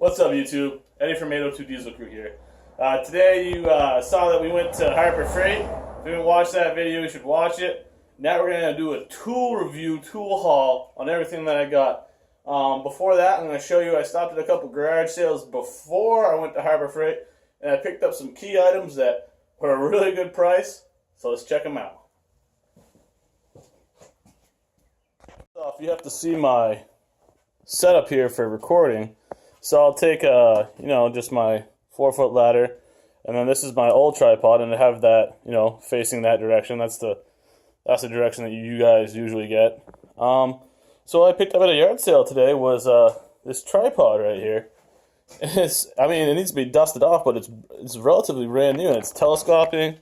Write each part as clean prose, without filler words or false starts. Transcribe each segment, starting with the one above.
What's up, YouTube? Eddie from 802 Diesel Crew here. Today you saw that we went to Harbor Freight. If you haven't watched that video, you should watch it. Now we're going to do a tool review, tool haul on everything that I got. Before that, I'm going to show you I stopped at a couple garage sales before I went to Harbor Freight, and I picked up some key items that were a really good price, so let's check them out. So if you have to see my setup here for recording, so I'll take just my 4-foot ladder, and then this is my old tripod, and I have that facing that direction. That's the direction that you guys usually get. So I picked up at a yard sale today was this tripod right here. It needs to be dusted off, but it's relatively brand new, and it's telescoping.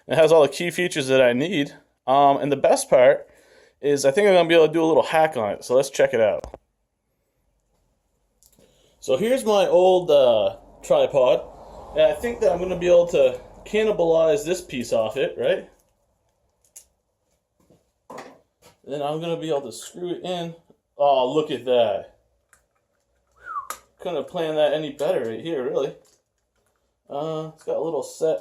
It has all the key features that I need. And the best part is I think I'm gonna be able to do a little hack on it. So let's check it out. So here's my old tripod, and I think that I'm going to be able to cannibalize this piece off it, right? Then I'm going to be able to screw it in. Oh, look at that. Couldn't have planned that any better right here, really. It's got a little set.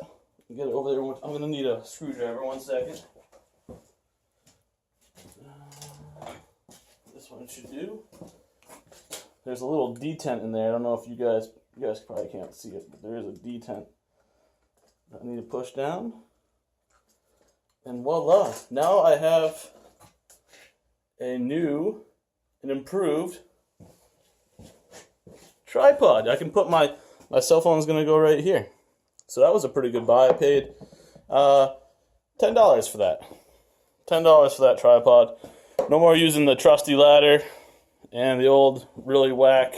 Get it over there. I'm going to need a screwdriver, 1 second. This one should do. There's a little detent in there. I don't know if you guys probably can't see it, but there is a detent that I need to push down. And voila! Now I have an improved tripod. I can put my cell phone's gonna go right here. So that was a pretty good buy. I paid $10 for that. $10 for that tripod. No more using the trusty ladder and the old really whack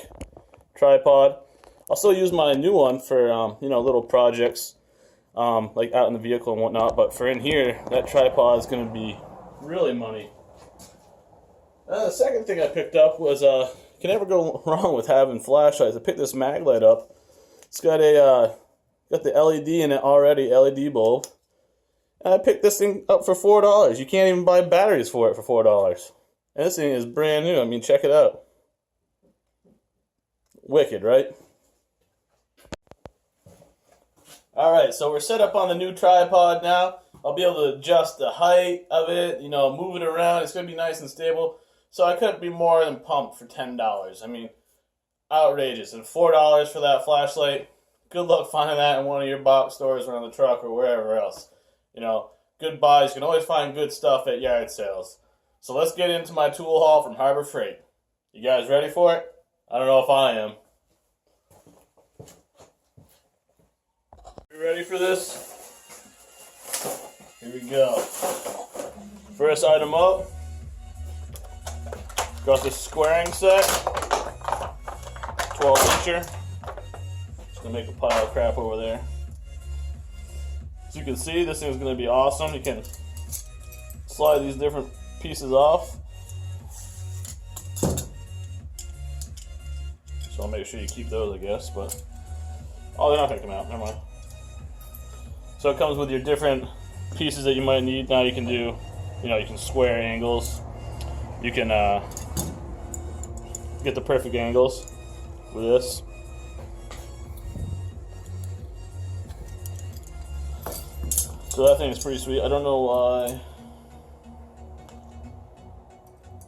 tripod. I'll still use my new one for little projects like out in the vehicle and whatnot, but for in here, that tripod is going to be really money. The second thing I picked up was you can never go wrong with having flashlights. I picked this mag light up. It's got got the LED in it already, LED bulb, and I picked this thing up for $4. You can't even buy batteries for it for $4. And this thing is brand new. I mean, check it out. Wicked, right? Alright, so we're set up on the new tripod now. I'll be able to adjust the height of it, move it around. It's going to be nice and stable. So I couldn't be more than pumped for $10. I mean, outrageous. And $4 for that flashlight. Good luck finding that in one of your box stores or on the truck or wherever else. Good buys. You can always find good stuff at yard sales. So let's get into my tool haul from Harbor Freight. You guys ready for it? I don't know if I am. You ready for this? Here we go. First item up. Got this squaring set. 12-incher. Just gonna make a pile of crap over there. As you can see, this thing is gonna be awesome. You can slide these different pieces off. So I'll make sure you keep those, I guess, but oh, they're not gonna come out, never mind. So it comes with your different pieces that you might need. Now you can do, you can square angles. You can get the perfect angles with this. So that thing is pretty sweet. I don't know why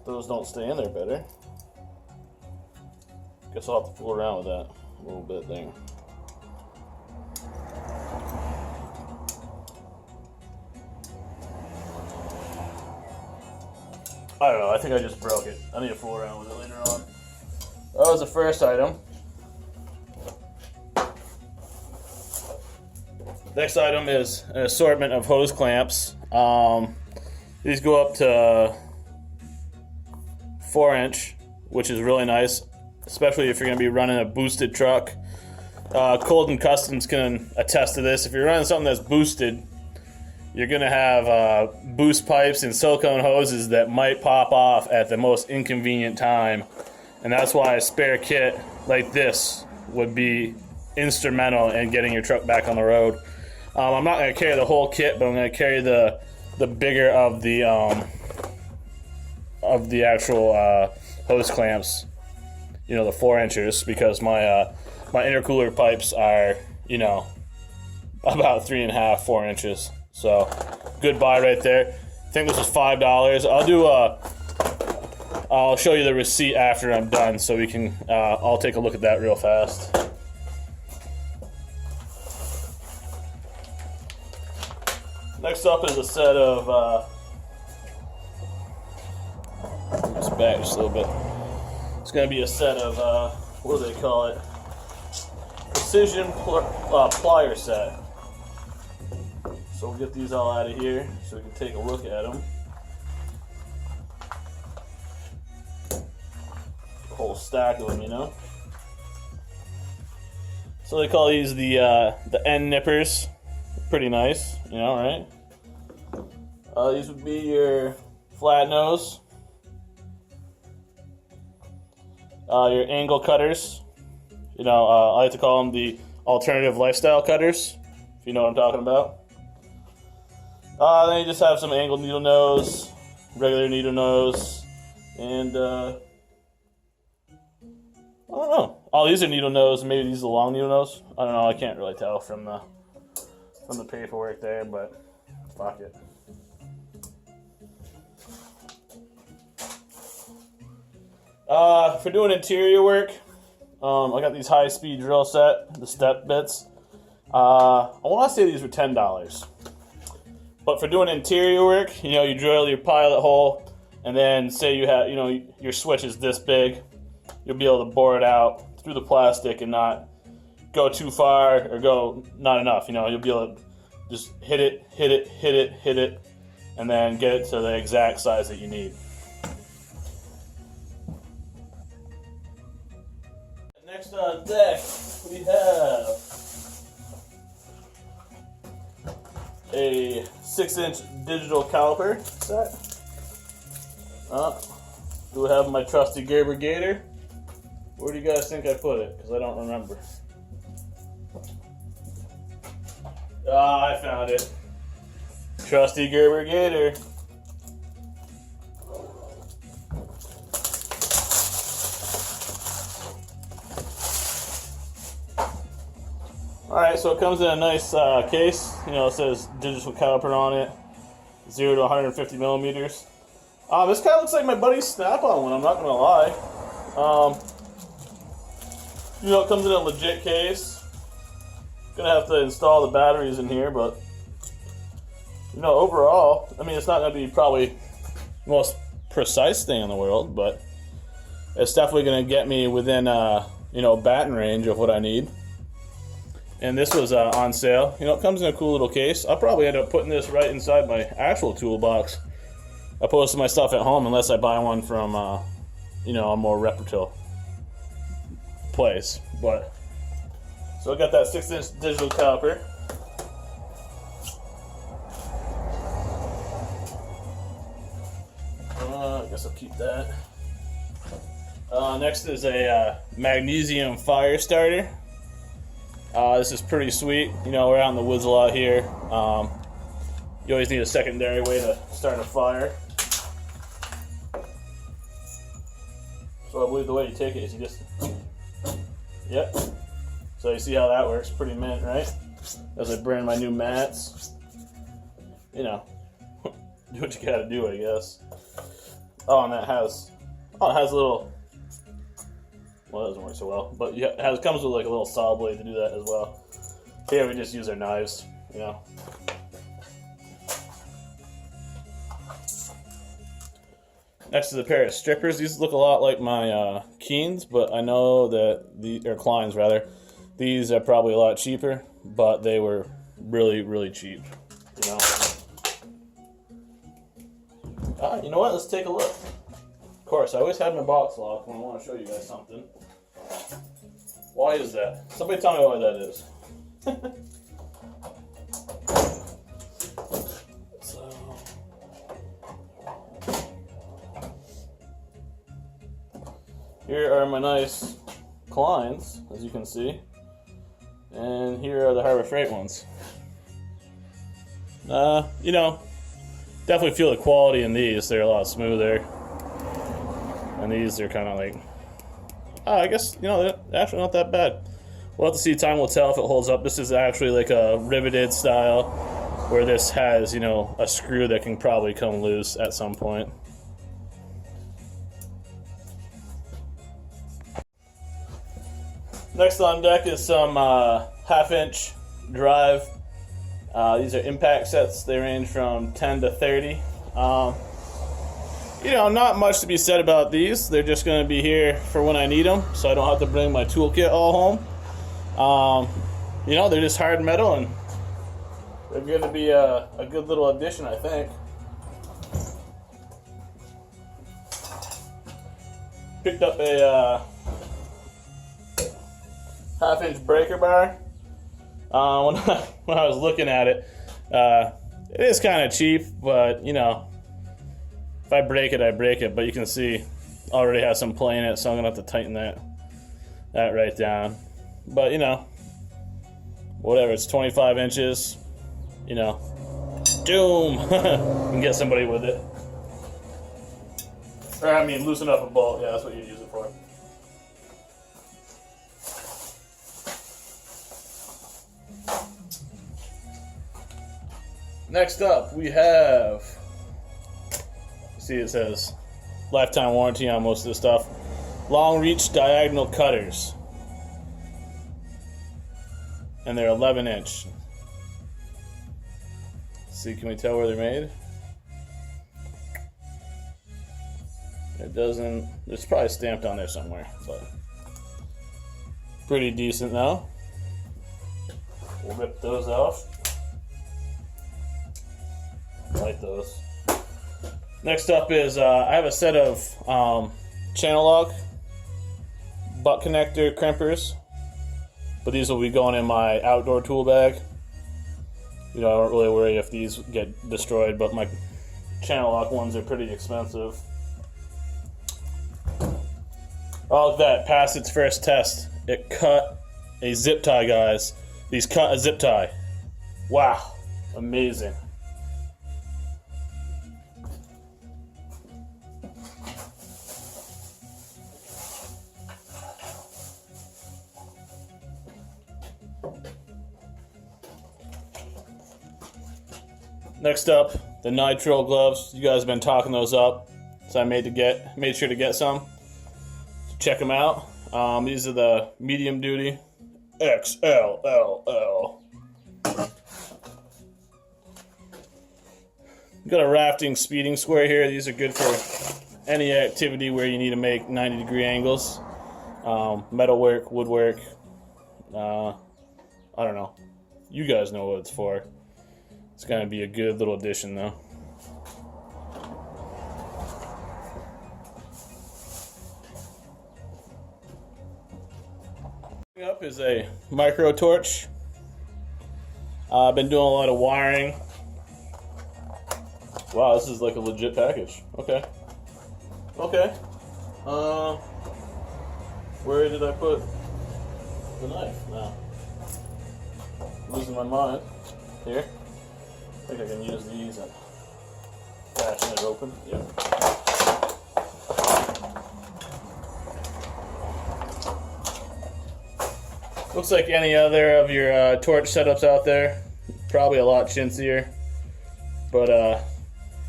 those don't stay in there better. Guess I'll have to fool around with that a little bit there. I don't know, I think I just broke it. I need to fool around with it later on. That was the first item. Next item is an assortment of hose clamps. These go up to 4-inch, which is really nice, especially if you're going to be running a boosted truck. Colton Customs can attest to this. If you're running something that's boosted, you're going to have boost pipes and silicone hoses that might pop off at the most inconvenient time. And that's why a spare kit like this would be instrumental in getting your truck back on the road. I'm not going to carry the whole kit, but I'm going to carry the bigger of the actual hose clamps. you know, the 4 inches, because my my intercooler pipes are, you know, about 3.5, 4 inches. So good buy right there. I think this was $5. I'll show you the receipt after I'm done, so we can I'll take a look at that real fast. Next up is a set of just back just a little bit. It's going to be a set of what do they call it? Precision plier set. So we'll get these all out of here so we can take a look at them. A whole stack of them, you know. So they call these the end nippers. Pretty nice, you know, right? These would be your flat nose, your angle cutters. You know, I like to call them the alternative lifestyle cutters, if you know what I'm talking about. Then you just have some angled needle nose, regular needle nose, and I don't know. Oh, these are needle nose. Maybe these are long needle nose. I don't know. I can't really tell from the paperwork there, but fuck it. For doing interior work, I got these high-speed drill set, the step bits. I want to say these were $10. But for doing interior work, you know, you drill your pilot hole, and then say you have, you know, your switch is this big, you'll be able to bore it out through the plastic and not go too far or go not enough. You know, you'll be able to just hit it, and then get it to the exact size that you need. Next on deck, we have a 6-inch digital caliper set. Do I have my trusty Gerber Gator? Where do you guys think I put it? Because I don't remember. I found it. Trusty Gerber Gator. Alright, so it comes in a nice case. You know, it says digital caliper on it. 0 to 150 millimeters. This kind of looks like my buddy's Snap-on one, I'm not going to lie. You know, it comes in a legit case. Gonna have to install the batteries in here, but you know, overall, I mean, it's not gonna be probably the most precise thing in the world, but it's definitely gonna get me within you know, batting range of what I need. And this was on sale. You know, it comes in a cool little case. I'll probably end up putting this right inside my actual toolbox opposed to my stuff at home, unless I buy one from you know, a more reputable place. But so I got that 6-inch digital caliper. I guess I'll keep that. Next is a magnesium fire starter. This is pretty sweet. You know, we're out in the woods a lot here. You always need a secondary way to start a fire. So I believe the way you take it is you just... Yep. So you see how that works? Pretty mint, right? As I brand my new mats. You know, do what you gotta do, I guess. Oh, and that has... Oh, it has a little... Well, it doesn't work so well. But it comes with like a little saw blade to do that as well. Here we just use our knives, you know. Next is a pair of strippers. These look a lot like my Keens, but I know that or Kleins rather. These are probably a lot cheaper, but they were really, really cheap. You know. You know what? Let's take a look. Of course, I always have my box locked when I want to show you guys something. Why is that? Somebody tell me why that is. So, here are my nice Kleins, as you can see. And here are the Harbor Freight ones. You know, definitely feel the quality in these. They're a lot smoother. And these are kind of like, I guess, you know, they're actually not that bad. We'll have to see. Time will tell if it holds up. This is actually like a riveted style, where this has, you know, a screw that can probably come loose at some point. Next on deck is some half-inch drive. These are impact sets. They range from 10 to 30. You know, not much to be said about these. They're just going to be here for when I need them, so I don't have to bring my toolkit all home. You know, they're just hard metal, and they're going to be a good little addition, I think. Picked up a half-inch breaker bar. When I was looking at it, it is kind of cheap, but, you know, if I break it, I break it. But you can see, already has some play in it, so I'm gonna have to tighten that right down. But, you know, whatever. It's 25 inches. You know, doom. You can get somebody with it. Or I mean, loosen up a bolt. Yeah, that's what you use it for. Next up, we have. See, it says lifetime warranty on most of this stuff. Long reach diagonal cutters, and they're 11-inch. See, can we tell where they're made? It doesn't. It's probably stamped on there somewhere, but pretty decent now. We'll rip those off. Light those. Next up is I have a set of channel lock butt connector crimpers, but these will be going in my outdoor tool bag. You know, I don't really worry if these get destroyed, but my channel lock ones are pretty expensive. All of that passed its first test. It cut a zip tie, guys. These cut a zip tie. Wow, amazing. Next up, the nitrile gloves. You guys have been talking those up, so I made sure to get some. Check them out. These are the medium duty XLLL. Got a rafting speeding square here. These are good for any activity where you need to make 90-degree angles. Metalwork, woodwork. I don't know. You guys know what it's for. It's going to be a good little addition, though. Next up is a micro torch. I've been doing a lot of wiring. Wow, this is like a legit package. Okay. Okay. Where did I put the knife? No. Losing my mind. Here. I think I can use these and fashion it open. Yep. Looks like any other of your torch setups out there. Probably a lot chintzier. But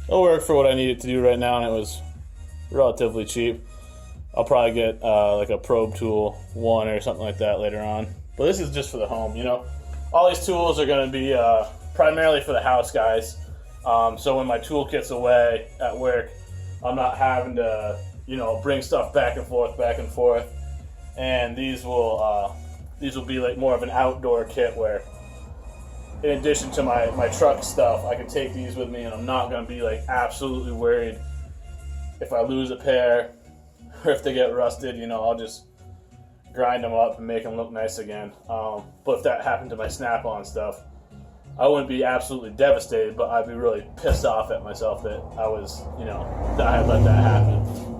it'll work for what I need it to do right now, and it was relatively cheap. I'll probably get like a probe tool 1 or something like that later on. But this is just for the home, you know. All these tools are going to be primarily for the house, guys. So when my toolkit's away at work, I'm not having to, you know, bring stuff back and forth. And these will be like more of an outdoor kit where, in addition to my truck stuff, I can take these with me, and I'm not going to be like absolutely worried if I lose a pair or if they get rusted. You know, I'll just grind them up and make them look nice again. But if that happened to my Snap-on stuff, I wouldn't be absolutely devastated, but I'd be really pissed off at myself that I was, you know, that I had let that happen.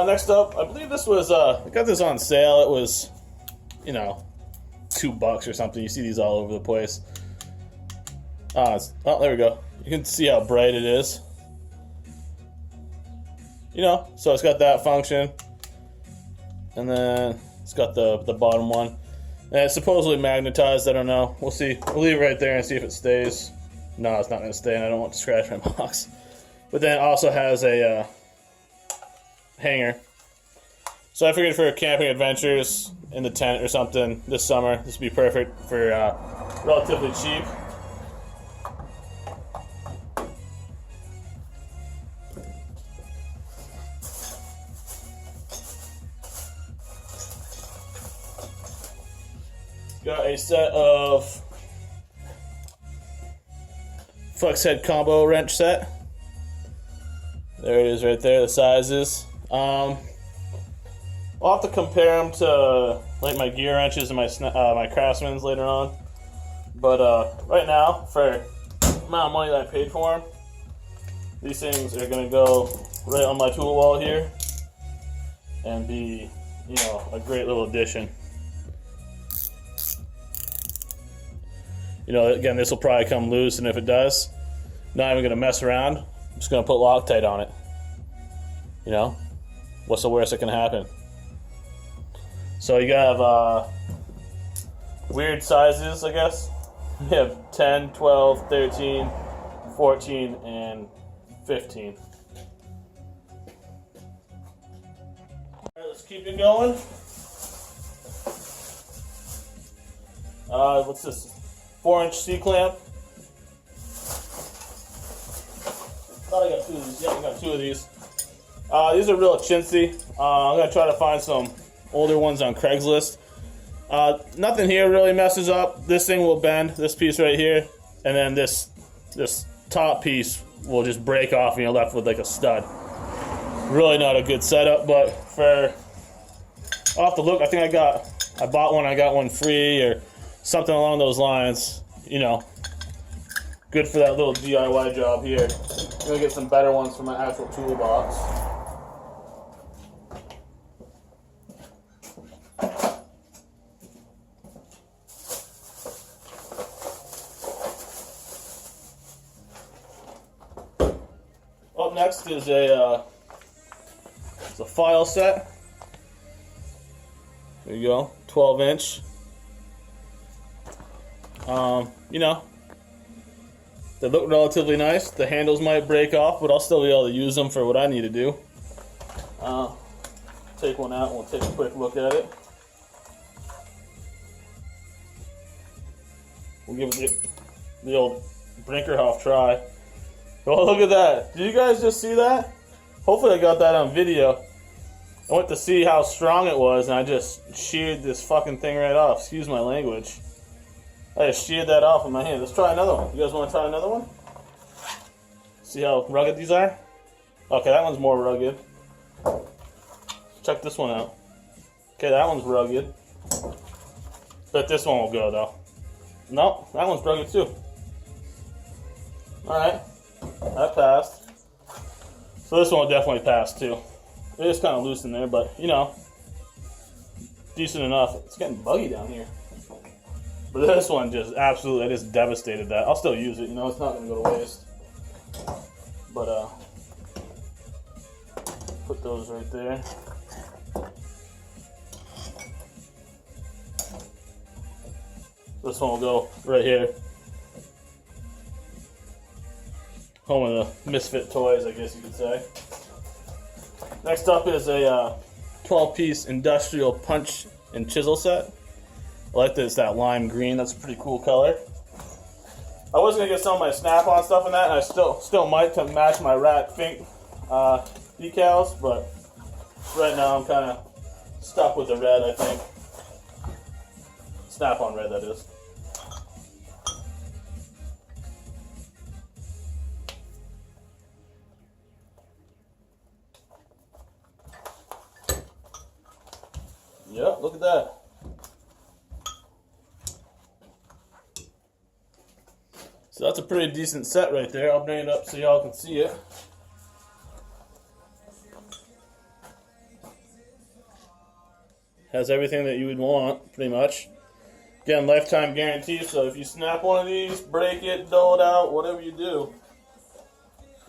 Next up, I believe this was, I got this on sale. It was, you know, $2 or something. You see these all over the place. Oh, there we go. You can see how bright it is. you know, so it's got that function. And then it's got the bottom one. And it's supposedly magnetized, I don't know. We'll see. We'll leave it right there and see if it stays. No, it's not going to stay, and I don't want to scratch my box. But then it also has a hanger. So I figured for camping adventures in the tent or something this summer, this would be perfect for relatively cheap. Got a set of flex head combo wrench set. There it is right there, the sizes. I'll have to compare them to like my gear wrenches and my Craftsman's later on. But right now, for the amount of money that I paid for them, these things are going to go right on my tool wall here and be, you know, a great little addition. You know, again, this will probably come loose, and if it does, not even going to mess around. I'm just going to put Loctite on it. You know, what's the worst that can happen? So you have weird sizes, I guess. You have 10, 12, 13, 14, and 15. Alright, let's keep it going. What's this? 4-inch C-clamp. Thought I got 2 of these. Yeah, I got 2 of these. These are real chintzy. I'm going to try to find some older ones on Craigslist. Nothing here really messes up. This thing will bend, this piece right here, and then this top piece will just break off and you're left with like a stud. Really not a good setup, but for, I'll have to look. I think I bought one, I got one free or something along those lines. You know, good for that little DIY job here. I'm gonna get some better ones for my actual toolbox. Up next is it's a file set. There you go, 12-inch. You know, they look relatively nice. The handles might break off, but I'll still be able to use them for what I need to do. Take one out and we'll take a quick look at it. We'll give it the old Brinkerhoff try. Oh, look at that. Did you guys just see that? Hopefully I got that on video. I went to see how strong it was and I just sheared this fucking thing right off. Excuse my language. I just sheared that off with my hand. Let's try another one. You guys want to try another one? See how rugged these are? Okay, that one's more rugged. Check this one out. Okay, that one's rugged. Bet this one will go though. No, that one's rugged too. Alright, that passed. So this one will definitely pass too. It is kind of loose in there, but you know, decent enough. It's getting buggy down here. But this one just absolutely, I just devastated that. I'll still use it, you know, it's not going to go to waste. But, put those right there. This one will go right here. Home of the misfit toys, I guess you could say. Next up is a 12-piece industrial punch and chisel set. I like this, that lime green. That's a pretty cool color. I was gonna get some of my Snap-on stuff in that, and I still might to match my Rat Fink decals, but right now I'm kind of stuck with the red. I think Snap-on red, that is. Yep, look at that. So that's a pretty decent set right there. I'll bring it up so y'all can see it. Has everything that you would want, pretty much. Again, lifetime guarantee, so if you snap one of these, break it, dull it out, whatever you do,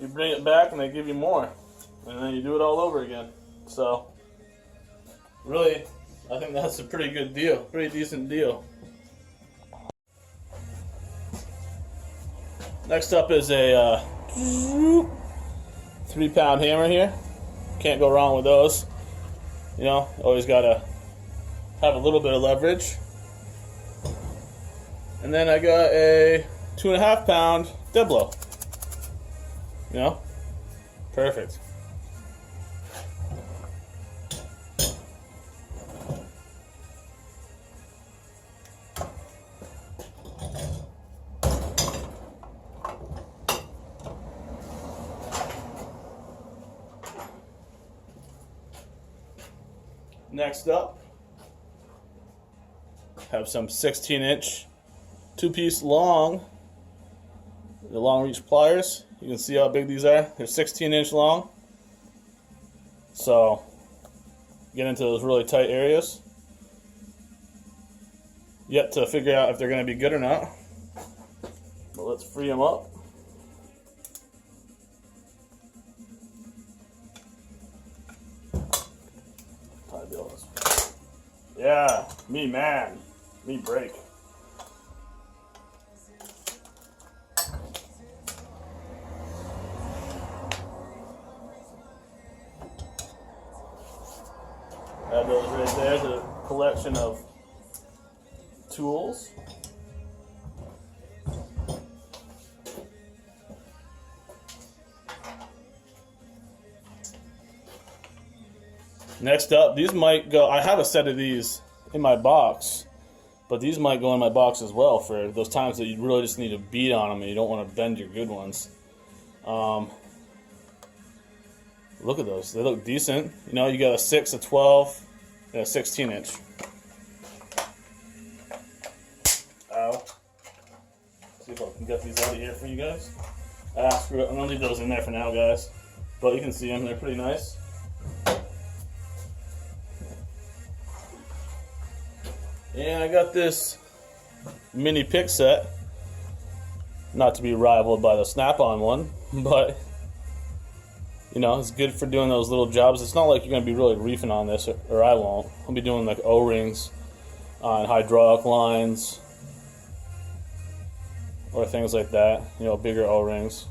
you bring it back and they give you more. and then you do it all over again. So, really, I think that's a pretty good deal, pretty decent deal. Next up is a 3-pound hammer here. Can't go wrong with those. You know, always gotta have a little bit of leverage. And then I got a 2.5-pound dead blow. You know, perfect. Next up, have some 16-inch 2-piece the long reach pliers. You can see how big these are. They're 16-inch long. So, get into those really tight areas. Yet to figure out if they're going to be good or not. But let's free them up. Yeah, me man, me break. Add those right there to the collection of tools. Next up, these might go, I have a set of these in my box, but these might go in my box as well for those times that you really just need to beat on them and you don't want to bend your good ones. Look at those, they look decent. You know, you got a 6, a 12, and a 16-inch. Ow. See if I can get these out of here for you guys. Screw it, I'm gonna leave those in there for now, guys. But you can see them, they're pretty nice. And I got this mini pick set, not to be rivaled by the Snap-on one, but you know, it's good for doing those little jobs. It's not like you're going to be really reefing on this, or I won't. I'll be doing like O-rings on hydraulic lines or things like that, you know, bigger O-rings.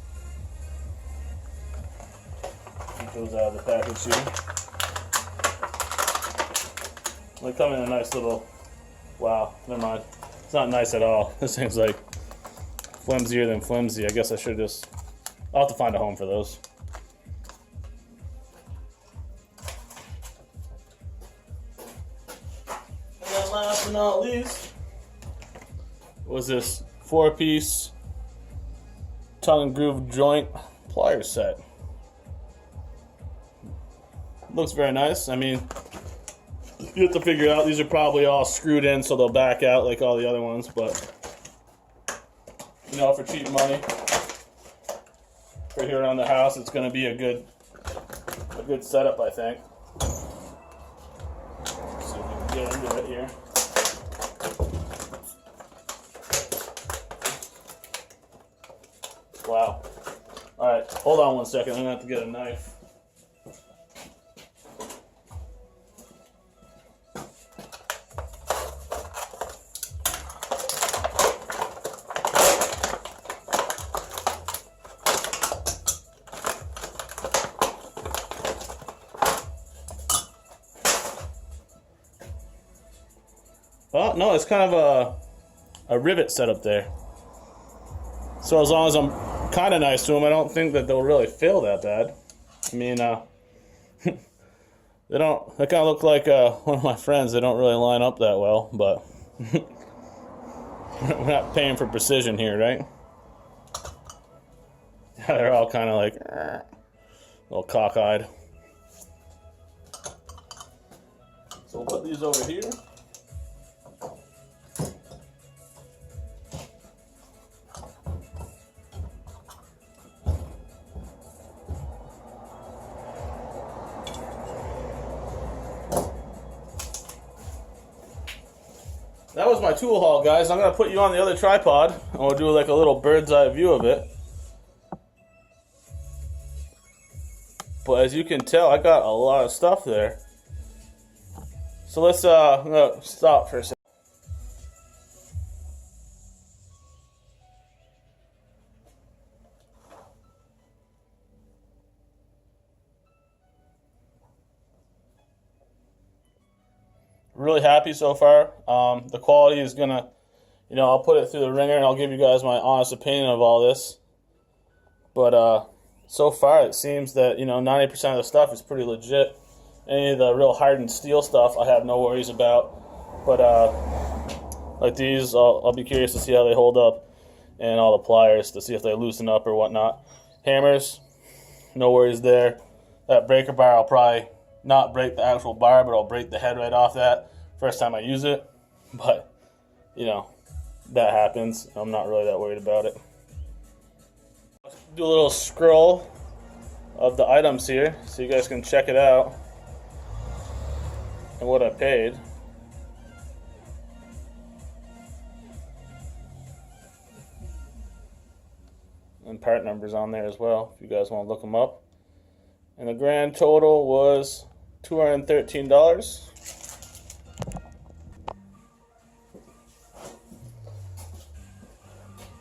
Keep those out of the package here. They come in a nice little, wow, never mind. It's not nice at all. This thing's like flimsier than flimsy. I guess I should just, I'll have to find a home for those. And then last but not least was this 4-piece tongue and groove joint pliers set. Looks very nice. I mean, you have to figure out, these are probably all screwed in so they'll back out like all the other ones, but you know, for cheap money, for here around the house, it's going to be a good setup, I think. Let's see if we can get into it here. Wow. Alright, hold on one second, I'm going to have to get a knife. Oh, no, it's kind of a rivet setup there. So as long as I'm kind of nice to them, I don't think that they'll really fail that bad. I mean, they kind of look like one of my friends. They don't really line up that well, but we're not paying for precision here, right? They're all kind of like a little cockeyed. So we'll put these over here. That was my tool haul, guys. I'm going to put you on the other tripod, and we'll do like a little bird's eye view of it. But as you can tell, I got a lot of stuff there. So let's I'm gonna stop for a second. Really happy so far. The quality is gonna, I'll put it through the ringer and I'll give you guys my honest opinion of all this. But so far it seems that 90% of the stuff is pretty legit. Any of the real hardened steel stuff I have no worries about. But like these, I'll be curious to see how they hold up, and all the pliers to see if they loosen up or whatnot. Hammers, no worries there. That breaker bar, I'll probably not break the actual bar, but I'll break the head right off that first time I use it. But that happens. I'm not really that worried about it. Let's do a little scroll of the items here so you guys can check it out and what I paid. And part numbers on there as well if you guys want to look them up. And the grand total was $213.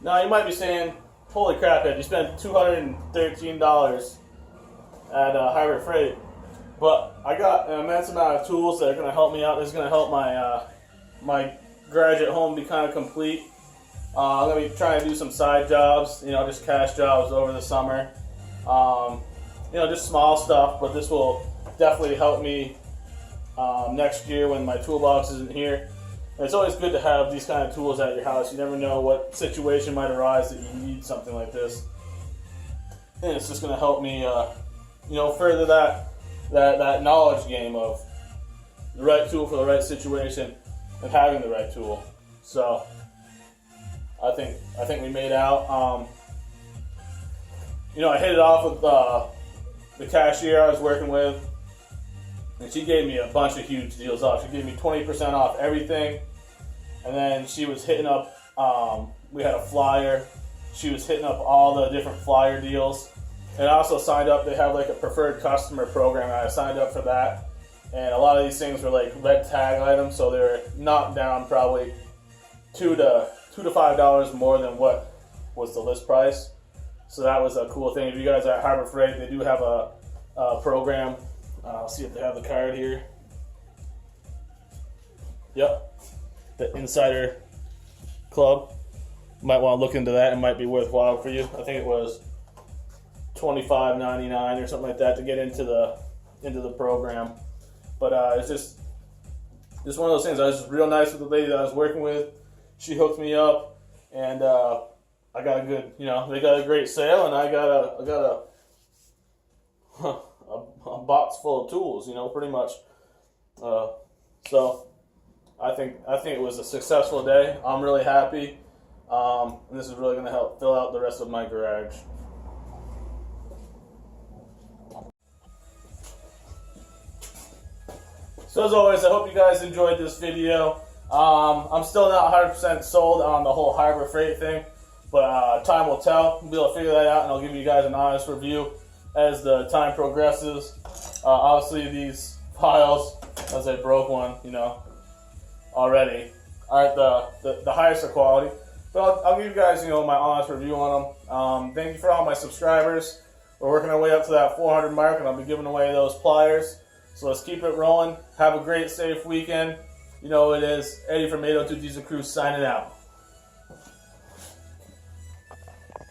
Now you might be saying, holy crap, Ed, you spent $213 at Harbor Freight. But I got an immense amount of tools that are going to help me out. This is going to help my garage at home be kind of complete. I'm going to be trying to do some side jobs, just cash jobs over the summer. Just small stuff, but this will definitely help me next year when my toolbox isn't here. And it's always good to have these kind of tools at your house. You never know what situation might arise that you need something like this. And it's just going to help me, further that knowledge game of the right tool for the right situation and having the right tool. So I think we made out. I hit it off with the cashier I was working with, and she gave me a bunch of huge deals off. She gave me 20% off everything, and then she was hitting up, we had a flyer, she was hitting up all the different flyer deals, and I also signed up. They have like a preferred customer program, and I signed up for that, and a lot of these things were like red tag items, so they're knocked down probably $2 to $5 more than what was the list price. So that was a cool thing. If you guys are at Harbor Freight, they do have a program. I'll see if they have the card here. Yep, the Insider Club. Might want to look into that. It might be worthwhile for you. I think it was $25.99 or something like that to get into the program. But it's just one of those things. I was just real nice with the lady that I was working with. She hooked me up, and I got a good, they got a great sale, and I got a box full of tools, pretty much. So I think it was a successful day. I'm really happy, and this is really going to help fill out the rest of my garage. So as always, I hope you guys enjoyed this video. I'm still not 100% sold on the whole Harbor Freight thing, but time will tell. We'll be able to figure that out, and I'll give you guys an honest review as the time progresses. Obviously, these files, as I broke one, already, aren't the highest of quality. But I'll give you guys, my honest review on them. Thank you for all my subscribers. We're working our way up to that 400 mark, and I'll be giving away those pliers. So let's keep it rolling. Have a great, safe weekend. You know who it is. Eddie from 802 Diesel Crew signing out.